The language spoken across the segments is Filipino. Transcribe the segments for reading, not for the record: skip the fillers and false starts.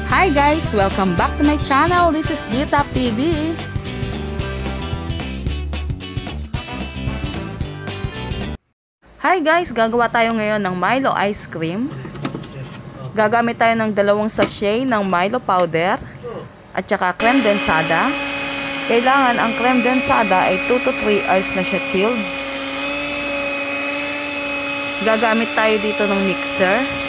Hi guys! Welcome back to my channel. This is Gtap TV. Hi guys! Gagawa tayo ngayon ng Milo ice cream. Gagamit tayo ng 2 sachet ng Milo powder at saka creme densada. Kailangan ang creme densada ay 2 to 3 hours na siya chilled. Gagamit tayo dito ng mixer.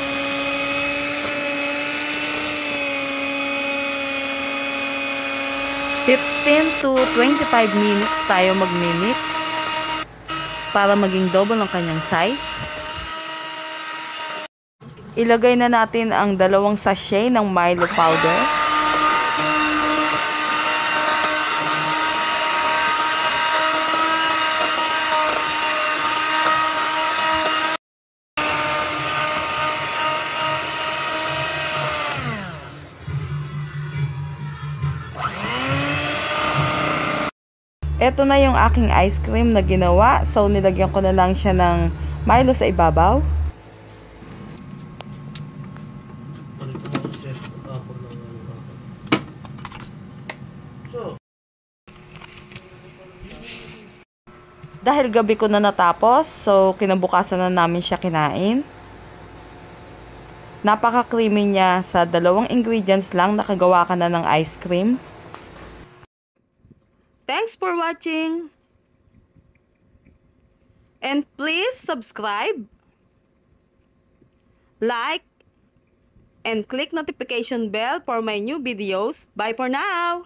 To 25 minutes tayo magmi-mix para maging double ang kanyang size. Ilagay na natin ang 2 sachet ng Milo powder. Ito na yung aking ice cream na ginawa. So, nilagyan ko na lang siya ng Milo sa ibabaw. Dahil gabi ko na natapos, so kinabukasan na namin siya kinain. Napaka-creamy niya. Sa 2 ingredients lang nakagawa ka na ng ice cream. Thanks for watching, and please subscribe, like, and click notification bell for my new videos. Bye for now!